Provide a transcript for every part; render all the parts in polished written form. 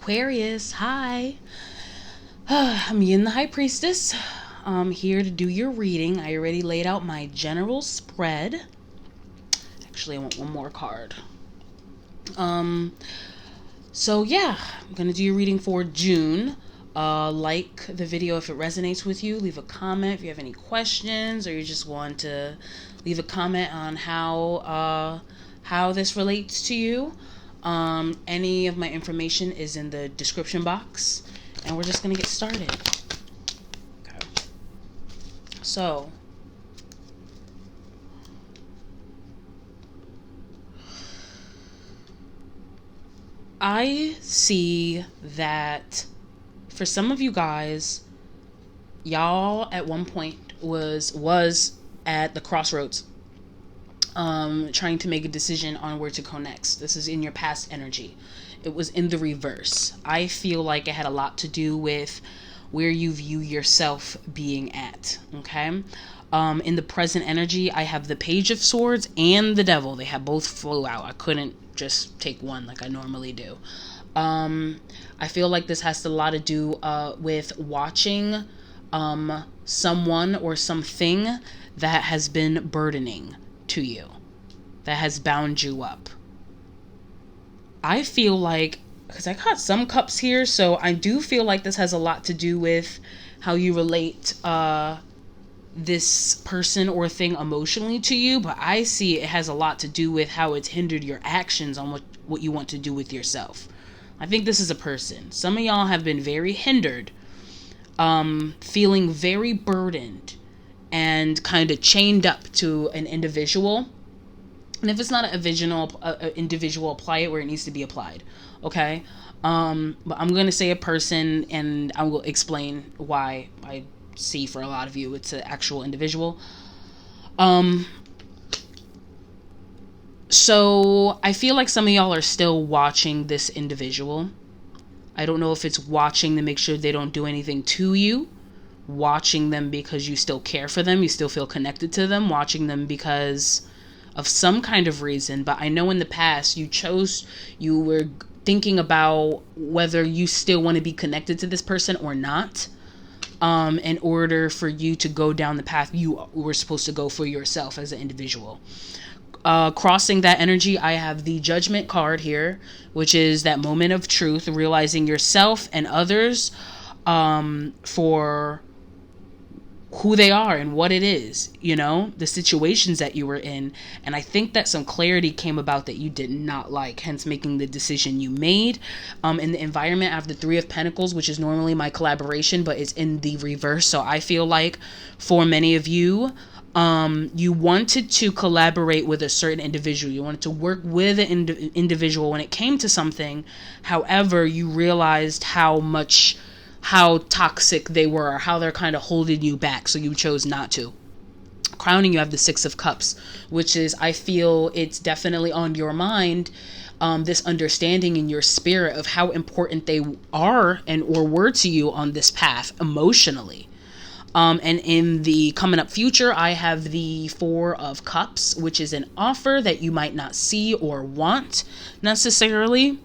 Aquarius, hi. I'm Yin the High Priestess. I'm here to do your reading. I already laid out my general spread. Actually, I want one more card. So yeah, I'm gonna do your reading for June. Like the video if it resonates with you. Leave a comment if you have any questions, or you just want to leave a comment on how this relates to you. Any of my information is in the description box, and we're just gonna get started. Okay. So, I see that for some of you guys, y'all at one point was at the crossroads, trying to make a decision on where to go next. This is in your past energy. It was in the reverse. I feel like it had a lot to do with where you view yourself being at. Okay. In the present energy, I have the Page of Swords and the Devil. They have both flew out. I couldn't just take one like I normally do. I feel like this has a lot to do with watching someone or something that has been burdening to you, that has bound you up. I feel like, because I got some cups here, so I do feel like this has a lot to do with how you relate this person or thing emotionally to you, but I see it has a lot to do with how it's hindered your actions on what you want to do with yourself. I think this is a person. Some of y'all have been very hindered, feeling very burdened and kind of chained up to an individual. And if it's not an individual, apply it where it needs to be applied. Okay? But I'm going to say a person, and I will explain why I see for a lot of you it's an actual individual. So I feel like some of y'all are still watching this individual. I don't know if it's watching to make sure they don't do anything to you, watching them because you still care for them, you still feel connected to them, watching them because of some kind of reason. But I know in the past you were thinking about whether you still want to be connected to this person or not, in order for you to go down the path you were supposed to go for yourself as an individual. Crossing that energy, I have the Judgment card here, which is that moment of truth, realizing yourself and others for who they are and what it is, the situations that you were in. And I think that some clarity came about that you did not like, hence making the decision you made. In the environment, I have the Three of Pentacles, which is normally my collaboration, but it's in the reverse. So I feel like for many of you, you wanted to collaborate with a certain individual. You wanted to work with an individual when it came to something. However, you realized how toxic they were, or how they're kind of holding you back. So you chose not to. Crowning, you have the Six of Cups, which is, I feel it's definitely on your mind. This understanding in your spirit of how important they are or were to you on this path emotionally. And in the coming up future, I have the Four of Cups, which is an offer that you might not see or want necessarily.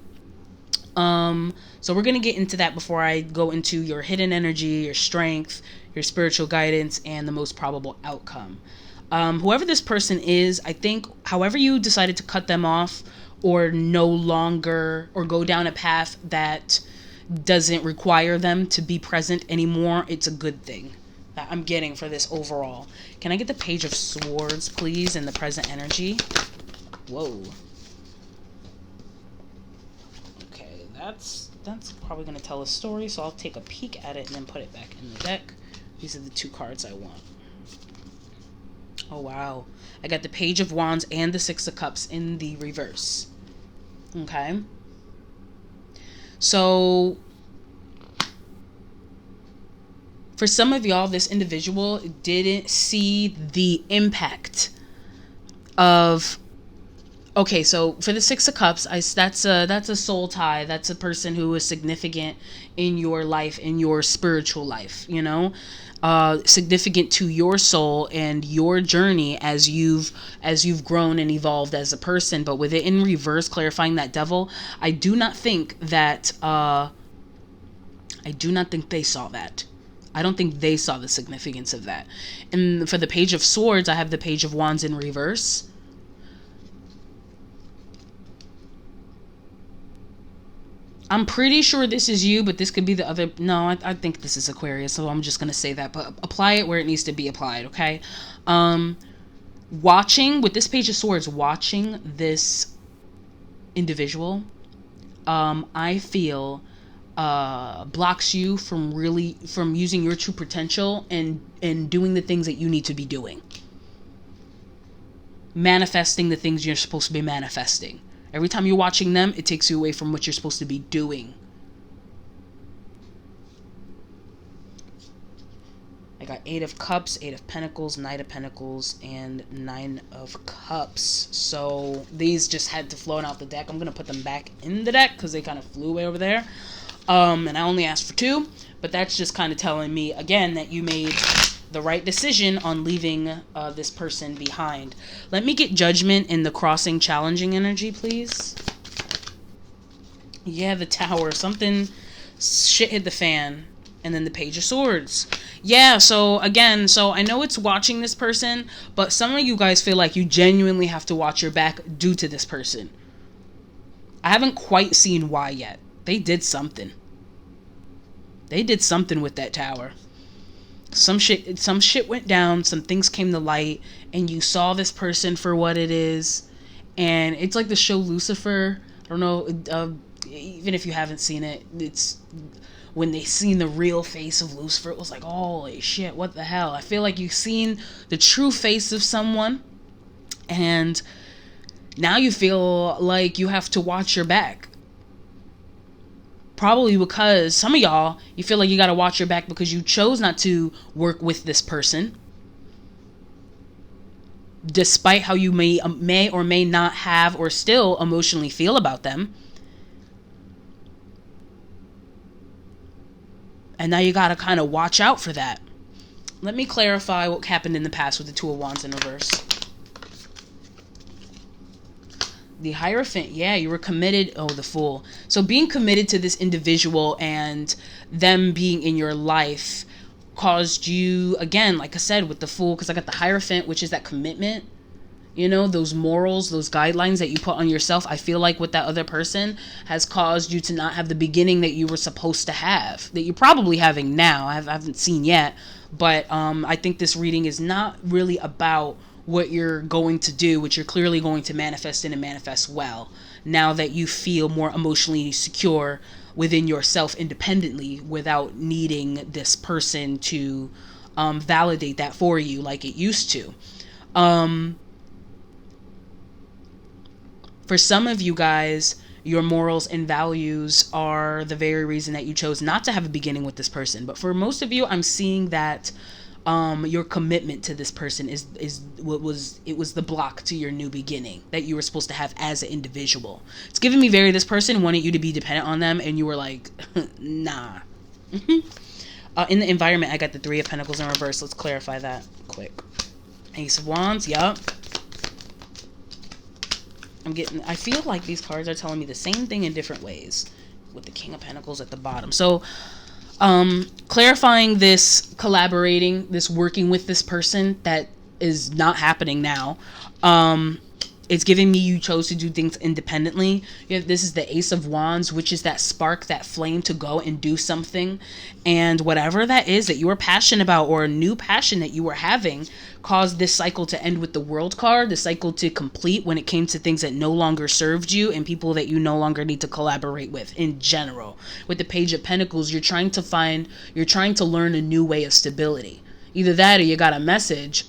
So we're going to get into that before I go into your hidden energy, your strength, your spiritual guidance, and the most probable outcome. Whoever this person is, I think, however you decided to cut them off or no longer, or go down a path that doesn't require them to be present anymore, it's a good thing that I'm getting for this overall. Can I get the Page of Swords, please, in the present energy? Whoa. Okay, that's probably going to tell a story, so I'll take a peek at it and then put it back in the deck. These are the two cards I want. Oh, wow. I got the Page of Wands and the Six of Cups in the reverse. Okay. So for some of y'all, this individual didn't see the impact of Okay, so for the Six of Cups, that's a soul tie. That's a person who is significant in your life, in your spiritual life. You know, significant to your soul and your journey as you've grown and evolved as a person. But with it in reverse, clarifying that devil, I do not think that I do not think they saw that. I don't think they saw the significance of that. And for the Page of Swords, I have the Page of Wands in reverse. I'm pretty sure this is you, but this could be the other. No, I think this is Aquarius, so I'm just going to say that. But apply it where it needs to be applied, okay? Watching, with this Page of Swords, watching this individual, I feel blocks you from using your true potential and doing the things that you need to be doing. Manifesting the things you're supposed to be manifesting. Every time you're watching them, it takes you away from what you're supposed to be doing. I got 8 of Cups, 8 of Pentacles, Knight of Pentacles, and 9 of Cups. So these just had to float out the deck. I'm going to put them back in the deck because they kind of flew way over there. And I only asked for 2. But that's just kind of telling me, again, that you made the right decision on leaving this person behind. Let me get Judgment in the crossing challenging energy, please. Yeah, the Tower. Something, shit hit the fan. And then the Page of Swords. Yeah, so again, so I know it's watching this person, but some of you guys feel like you genuinely have to watch your back due to this person. I haven't quite seen why yet. They did something. They did something with that Tower. Some shit went down, some things came to light, and you saw this person for what it is. And it's like the show Lucifer. I don't know, even if you haven't seen it, it's when they seen the real face of Lucifer, it was like, holy shit, what the hell? I feel like you've seen the true face of someone, and now you feel like you have to watch your back. Probably because some of y'all, you feel like you got to watch your back because you chose not to work with this person. Despite how you may or may not have or still emotionally feel about them. And now you got to kind of watch out for that. Let me clarify what happened in the past with the Two of Wands in reverse. The Hierophant, yeah, you were committed. Oh, the Fool. So being committed to this individual and them being in your life caused you, again, like I said, with the Fool, because I got the Hierophant, which is that commitment. You know, those morals, those guidelines that you put on yourself. I feel like with that other person has caused you to not have the beginning that you were supposed to have, that you're probably having now. I haven't seen yet, but I think this reading is not really about what you're going to do, which you're clearly going to manifest in and manifest well, now that you feel more emotionally secure within yourself independently without needing this person to validate that for you like it used to. For some of you guys, your morals and values are the very reason that you chose not to have a beginning with this person. But for most of you, I'm seeing that your commitment to this person is what was the block to your new beginning that you were supposed to have as an individual. It's giving me this person wanted you to be dependent on them, and you were like, nah. In the environment, I got the Three of Pentacles in reverse. Let's clarify that quick. Ace of Wands, yup. I feel like these cards are telling me the same thing in different ways with the King of Pentacles at the bottom. So, clarifying this collaborating, this working with this person that is not happening now. It's giving me you chose to do things independently. This is the Ace of Wands, which is that spark, that flame to go and do something. And whatever that is that you were passionate about, or a new passion that you were having, caused this cycle to end with the World card, the cycle to complete when it came to things that no longer served you and people that you no longer need to collaborate with in general. With the Page of Pentacles, you're trying to learn a new way of stability. Either that or you got a message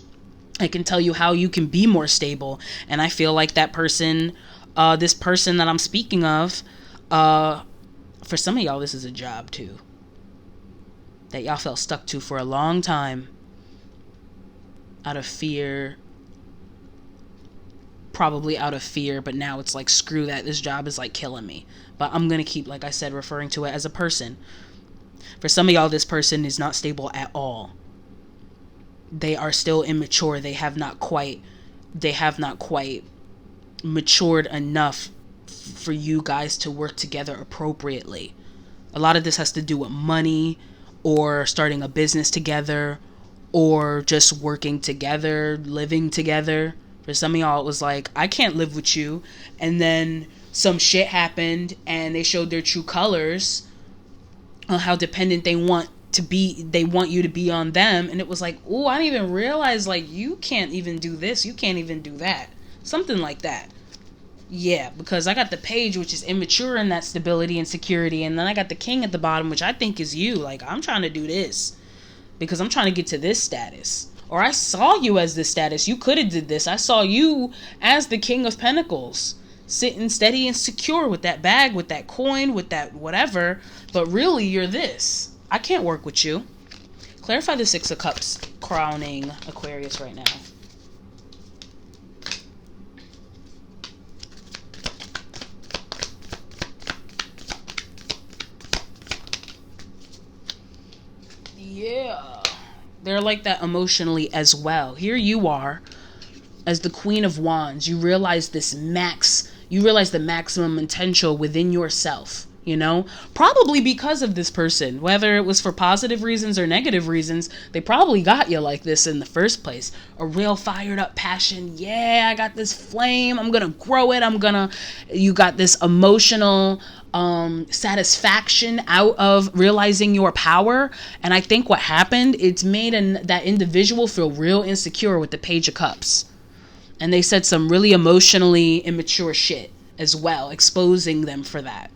I can tell you how you can be more stable. And I feel like that person, this person that I'm speaking of, for some of y'all, this is a job too. That y'all felt stuck to for a long time. Out of fear. probably out of fear, but now it's like, screw that, this job is like killing me, but I'm gonna keep, like I said, referring to it as a person. For some of y'all, this person is not stable at all. They are still immature. They have not quite matured enough for you guys to work together appropriately. A lot of this has to do with money, or starting a business together, or just working together, living together. For some of y'all, it was like, I can't live with you. And then some shit happened and they showed their true colors on how dependent they want you to be on them. And it was like, oh, I didn't even realize, like, you can't even do this, you can't even do that. Something like that. Yeah, because I got the Page, which is immature in that stability and security, and then I got the King at the bottom, which I think is you. Like, I'm trying to do this because I'm trying to get to this status. Or I saw you as this status. You could have did this. I saw you as the King of Pentacles, sitting steady and secure with that bag, with that coin, with that whatever. But really, you're this. I can't work with you. Clarify the Six of Cups crowning Aquarius right now. Yeah. They're like that emotionally as well. Here you are as the Queen of Wands. You realize the maximum potential within yourself, you know? Probably because of this person. Whether it was for positive reasons or negative reasons, they probably got you like this in the first place. A real fired up passion. Yeah, I got this flame. I'm gonna grow it. You got this emotional satisfaction out of realizing your power. And I think what happened, it's made that individual feel real insecure with the Page of Cups. And they said some really emotionally immature shit as well, exposing them for that.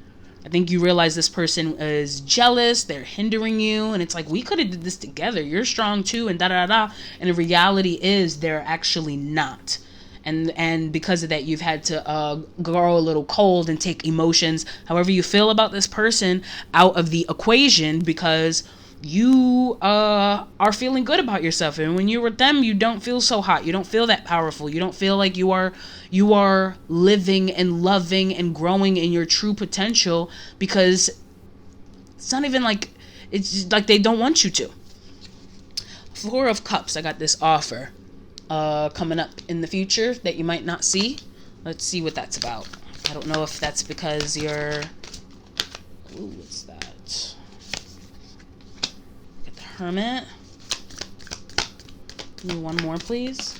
I think you realize this person is jealous, they're hindering you, and it's like, we could have did this together. You're strong too, and da-da-da-da. And the reality is they're actually not. And because of that, you've had to grow a little cold and take emotions, however you feel about this person, out of the equation, because you are feeling good about yourself. And when you're with them, you don't feel so hot. You don't feel that powerful. You don't feel like you are living and loving and growing in your true potential, because it's not even like, it's like they don't want you to. Four of Cups, I got this offer coming up in the future that you might not see. Let's see what that's about. I don't know if that's because you're... Ooh, what's that? Get the Hermit. Give me one more, please.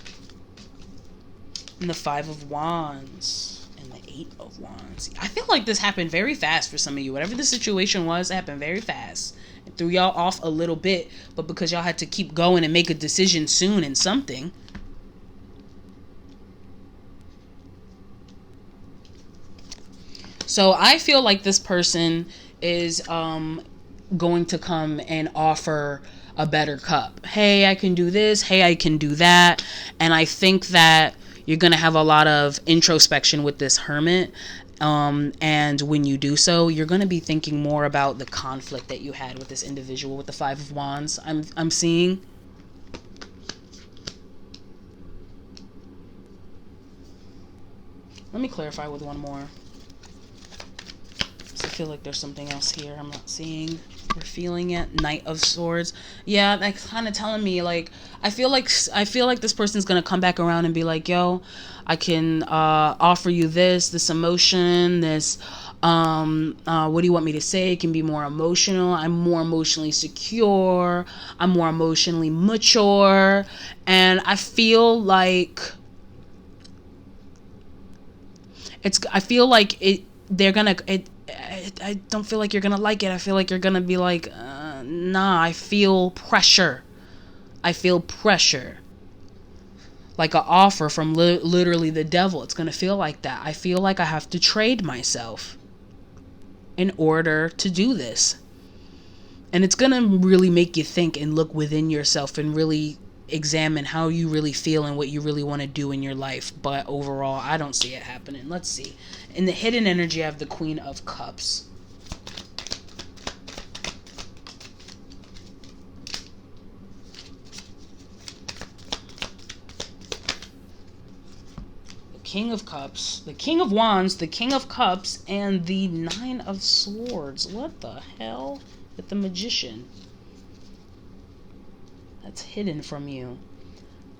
And the Five of Wands. And the Eight of Wands. I feel like this happened very fast for some of you. Whatever the situation was, it happened very fast. It threw y'all off a little bit, but because y'all had to keep going and make a decision soon in something. So I feel like this person is going to come and offer a better cup. Hey, I can do this. Hey, I can do that. And I think that you're going to have a lot of introspection with this Hermit. And when you do so, you're going to be thinking more about the conflict that you had with this individual with the Five of Wands. I'm seeing. Let me clarify with one more. I feel like there's something else here I'm not seeing or feeling it. Knight of Swords. Yeah, that's kind of telling me, like, I feel like this person's gonna come back around and be like, yo, I can offer you this emotion, this what do you want me to say? It can be more emotional. I'm more emotionally secure. I'm more emotionally mature. And I feel like I don't feel like you're gonna like it. I feel like you're gonna be like, nah, I feel pressure. Like an offer from literally the devil. It's gonna feel like that. I feel like I have to trade myself in order to do this. And it's gonna really make you think and look within yourself and really examine how you really feel and what you really want to do in your life. But overall, I don't see it happening. Let's see. In the hidden energy, I have the Queen of Cups. King of Cups, the King of Wands, the King of Cups, and the Nine of Swords. What the hell with the Magician? That's hidden from you.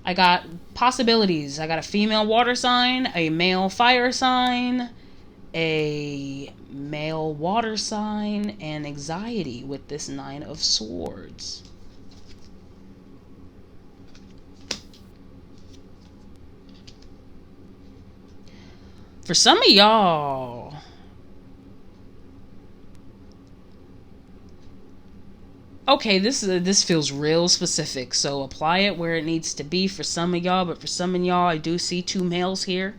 I got possibilities. I got a female water sign, a male fire sign, a male water sign, and anxiety with this Nine of Swords. For some of y'all, okay, this feels real specific, so apply it where it needs to be for some of y'all. But for some of y'all, I do see two males here,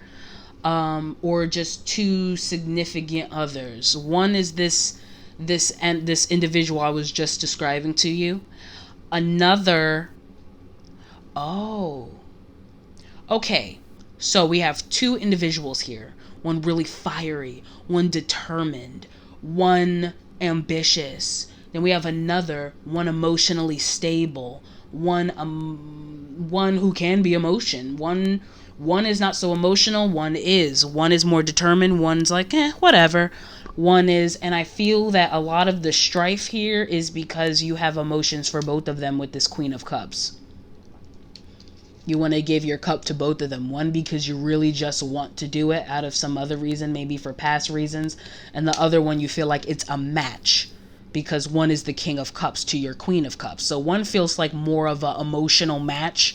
or just two significant others. One is this individual I was just describing to you. Another, oh, okay. So we have two individuals here. One really fiery, one determined, one ambitious. Then we have another, one emotionally stable, one who can be emotion. One is not so emotional, one is more determined, one's like, whatever. One is, and I feel that a lot of the strife here is because you have emotions for both of them with this Queen of Cups. You want to give your cup to both of them. One, because you really just want to do it out of some other reason, maybe for past reasons. And the other one, you feel like it's a match because one is the King of Cups to your Queen of Cups. So one feels like more of an emotional match.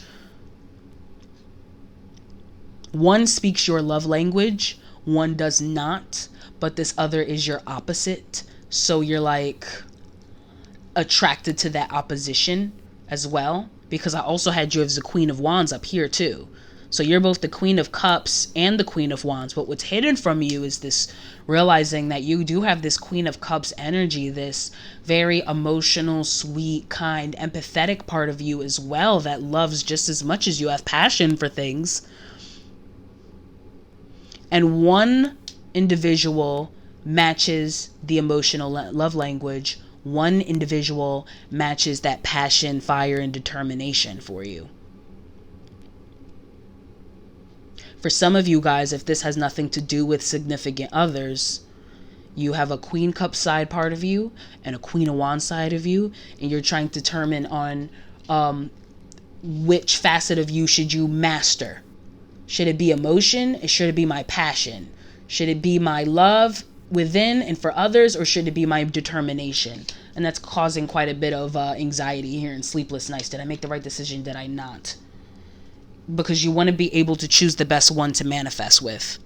One speaks your love language. One does not. But this other is your opposite. So you're like attracted to that opposition as well. Because I also had you as the Queen of Wands up here too. So you're both the Queen of Cups and the Queen of Wands. But what's hidden from you is this realizing that you do have this Queen of Cups energy, this very emotional, sweet, kind, empathetic part of you as well that loves just as much as you have passion for things. And one individual matches the emotional love language. One individual matches that passion, fire, and determination for you. For some of you guys, if this has nothing to do with significant others, you have a Queen Cup side part of you and a Queen of Wands side of you, and you're trying to determine on which facet of you should you master. Should it be emotion? Or should it be my passion? Should it be my love within and for others, or should it be my determination? And that's causing quite a bit of anxiety here and sleepless nights. Did I make the right decision? Did I not? Because you want to be able to choose the best one to manifest with.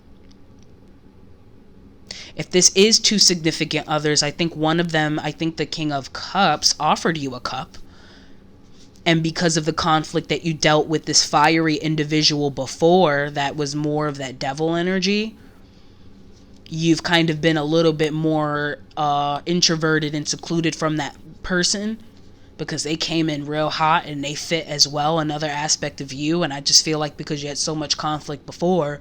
If this is two significant others, I think one of them, I think the King of Cups offered you a cup. And because of the conflict that you dealt with this fiery individual before, that was more of that devil energy, you've kind of been a little bit more introverted and secluded from that person because they came in real hot and they fit as well, another aspect of you. And I just feel like because you had so much conflict before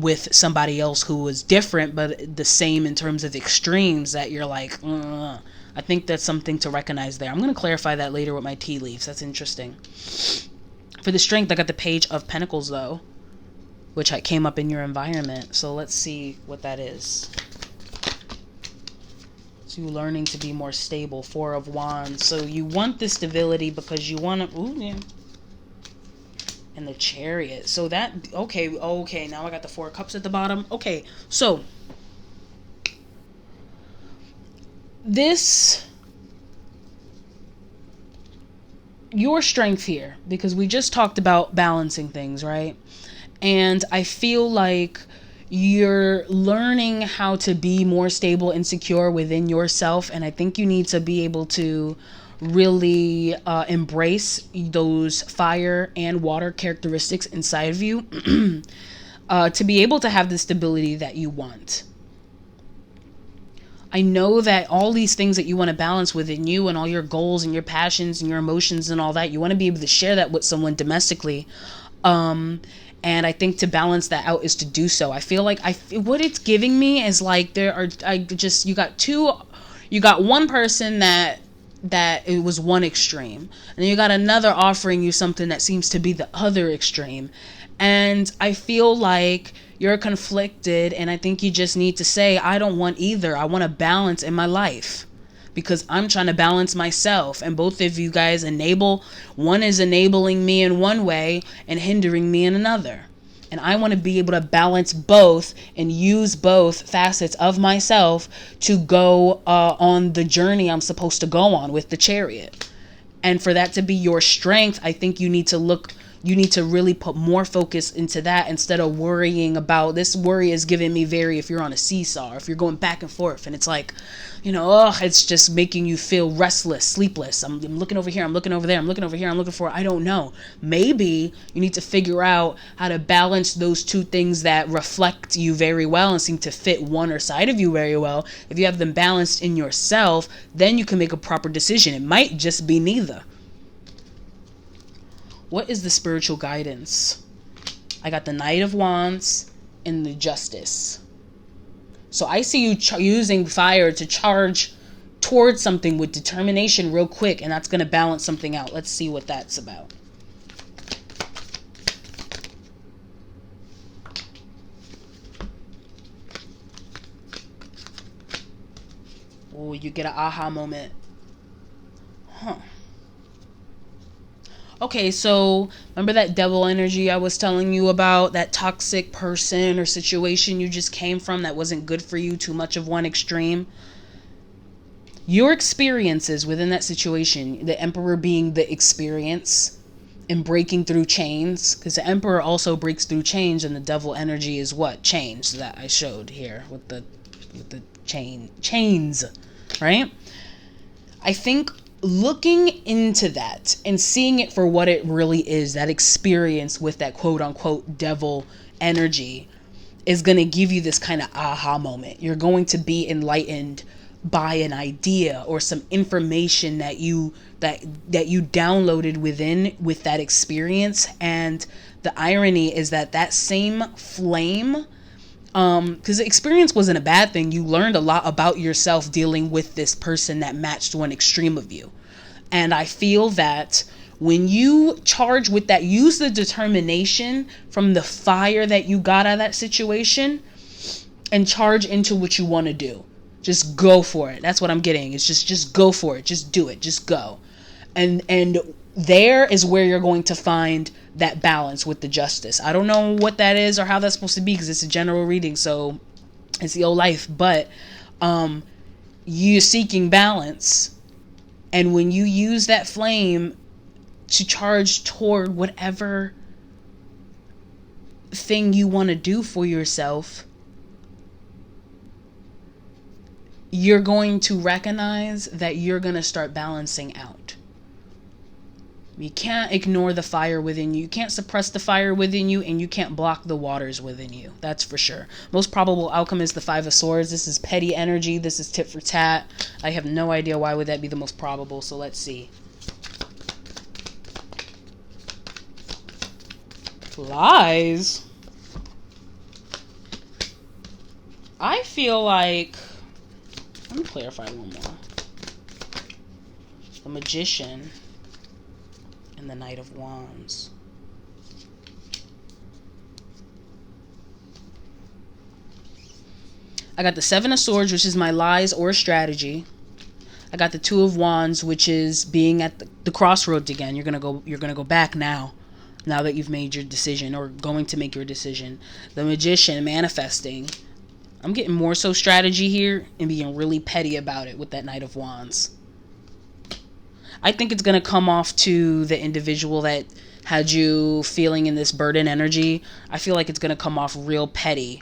with somebody else who was different but the same in terms of extremes, that you're like, I think that's something to recognize there. I'm going to clarify that later with my tea leaves. That's interesting. For the strength, I got the Page of Pentacles though, which came up in your environment. So let's see what that is. So you're learning to be more stable. Four of Wands. So you want this stability because you want to... Ooh, yeah. And the Chariot. So that... Okay, now I got the Four of Cups at the bottom. Okay, so... This... Your strength here. Because we just talked about balancing things, right? And I feel like you're learning how to be more stable and secure within yourself. And I think you need to be able to really embrace those fire and water characteristics inside of you to be able to have the stability that you want. I know that all these things that you want to balance within you and all your goals and your passions and your emotions and all that, you want to be able to share that with someone domestically. And I think to balance that out is to do so. I feel like what it's giving me is like you got one person that it was one extreme, and then you got another offering you something that seems to be the other extreme. And I feel like You're conflicted, and I think you just need to say, I don't want either. I want a balance in my life because I'm trying to balance myself. And both of you guys one is enabling me in one way and hindering me in another. And I want to be able to balance both and use both facets of myself to go on the journey I'm supposed to go on with the Chariot. And for that to be your strength, I think you need to really put more focus into that instead of worrying about, this worry is giving me if you're on a seesaw, if you're going back and forth and it's like, it's just making you feel restless, sleepless. I'm looking over here, I'm looking over there, I'm looking over here, I'm looking for, I don't know. Maybe you need to figure out how to balance those two things that reflect you very well and seem to fit one or side of you very well. If you have them balanced in yourself, then you can make a proper decision. It might just be neither. What is the spiritual guidance? I got the Knight of Wands and the Justice. So I see you using fire to charge towards something with determination real quick, and that's going to balance something out. Let's see what that's about. Oh, you get an aha moment. Huh. Okay, so remember that devil energy I was telling you about? That toxic person or situation you just came from that wasn't good for you, too much of one extreme? Your experiences within that situation, the Emperor being the experience and breaking through chains, because the Emperor also breaks through chains, and the devil energy is what? Chains, that I showed here with the chains, right? I think looking into that and seeing it for what it really is, that experience with that quote unquote devil energy, is going to give you this kind of aha moment. You're going to be enlightened by an idea or some information that you downloaded with that experience. And the irony is that same flame, because the experience wasn't a bad thing. You learned a lot about yourself dealing with this person that matched one extreme of you. And I feel that when you charge with that, use the determination from the fire that you got out of that situation and charge into what you want to do. Just go for it. That's what I'm getting. It's just go for it. Just do it. Just go. And there is where you're going to find that balance with the Justice. I don't know what that is or how that's supposed to be, because it's a general reading, so it's the old life. But you're seeking balance, and when you use that flame to charge toward whatever thing you want to do for yourself, you're going to recognize that you're going to start balancing out. You can't ignore the fire within you. You can't suppress the fire within you, and you can't block the waters within you. That's for sure. Most probable outcome is the Five of Swords. This is petty energy. This is tit for tat. I have no idea why would that be the most probable, so let's see. Lies. I feel like... Let me clarify one more. The Magician and the Knight of Wands. I got the Seven of Swords, which is my lies or strategy. I got the Two of Wands, which is being at the crossroads again. You're gonna go back now that you've made your decision or going to make your decision. The Magician, manifesting. I'm getting more so strategy here and being really petty about it with that Knight of Wands. I think it's going to come off to the individual that had you feeling in this burden energy. I feel like it's going to come off real petty.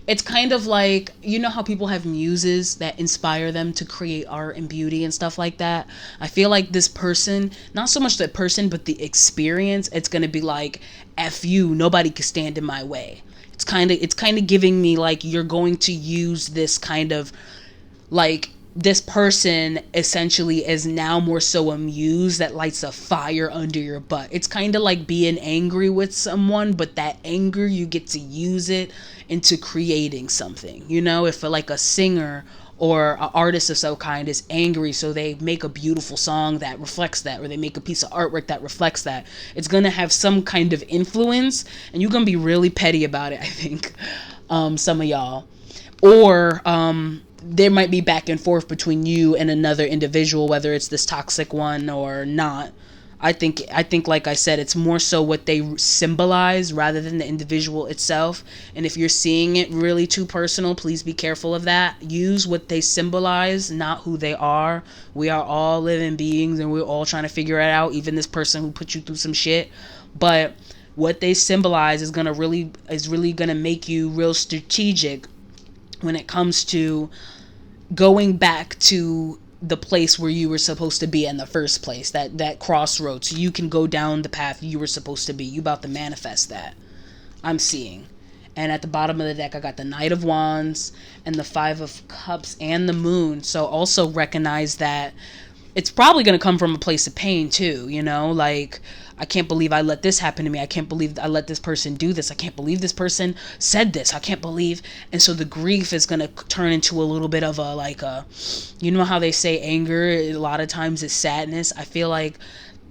It's kind of like, you know how people have muses that inspire them to create art and beauty and stuff like that? I feel like this person, not so much the person, but the experience, it's going to be like, F you, nobody can stand in my way. It's kind of giving me like you're going to use this kind of like this person essentially is now more so a muse that lights a fire under your butt. It's kind of like being angry with someone, but that anger you get to use it into creating something. You know, if like a singer or an artist of some kind is angry, so they make a beautiful song that reflects that, or they make a piece of artwork that reflects that. It's going to have some kind of influence, and you're going to be really petty about it, I think, some of y'all. Or there might be back and forth between you and another individual, whether it's this toxic one or not. I think, like I said, it's more so what they symbolize rather than the individual itself. And if you're seeing it really too personal, please be careful of that. Use what they symbolize, not who they are. We are all living beings, and we're all trying to figure it out. Even this person who put you through some shit. But what they symbolize is really gonna make you real strategic when it comes to going back to the place where you were supposed to be in the first place, that crossroads. You can go down the path you were supposed to be. You about to manifest that, I'm seeing. And at the bottom of the deck, I got the Knight of Wands and the Five of Cups and the Moon. So also recognize that it's probably going to come from a place of pain too, you know, like, I can't believe I let this happen to me. I can't believe I let this person do this. I can't believe this person said this. I can't believe. And so the grief is going to turn into a little bit of you know how they say anger, a lot of times it's sadness. I feel like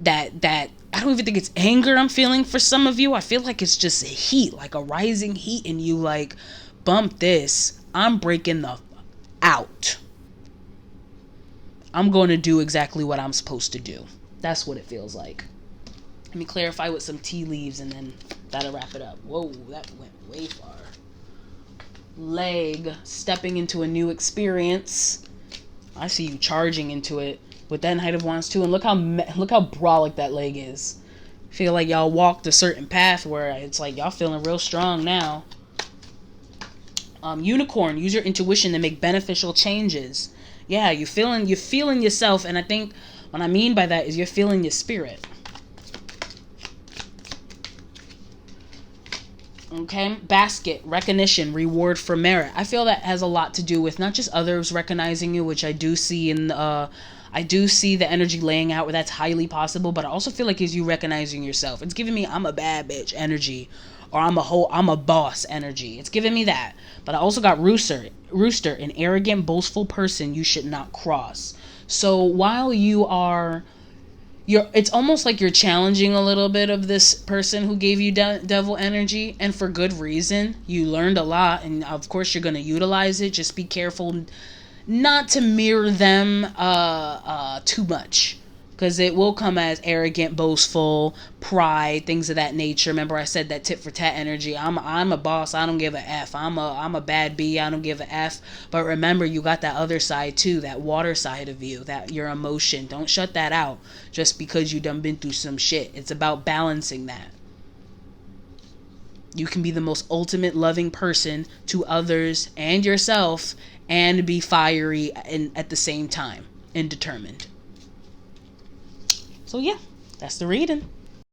that I don't even think it's anger I'm feeling for some of you. I feel like it's just heat, like a rising heat in you, like, bump this. I'm breaking the out. I'm going to do exactly what I'm supposed to do. That's what it feels like. Let me clarify with some tea leaves, and then that'll wrap it up. Whoa, that went way far. Leg, stepping into a new experience. I see you charging into it with that Knight of Wands too. And look how brolic that leg is. Feel like y'all walked a certain path where it's like y'all feeling real strong now. Unicorn, use your intuition to make beneficial changes. Yeah, you're feeling yourself, and I think what I mean by that is you're feeling your spirit. Okay, Basket, recognition, reward for merit. I feel that has a lot to do with not just others recognizing you, which I do see I do see the energy laying out where that's highly possible, but I also feel like it's you recognizing yourself. It's giving me I'm a bad bitch energy, or I'm a boss energy. It's giving me that. But I also got Rooster, an arrogant, boastful person you should not cross. So while it's almost like you're challenging a little bit of this person who gave you devil energy, and for good reason. You learned a lot, and of course you're going to utilize it. Just be careful not to mirror them too much, because it will come as arrogant, boastful, pride, things of that nature. Remember I said that tit for tat energy. I'm a boss. I don't give a F. I'm a bad B. I don't give a F. But remember, you got that other side too, that water side of you, that your emotion. Don't shut that out just because you done been through some shit. It's about balancing that. You can be the most ultimate loving person to others and yourself, and be fiery and at the same time, and determined. So yeah, that's the reading.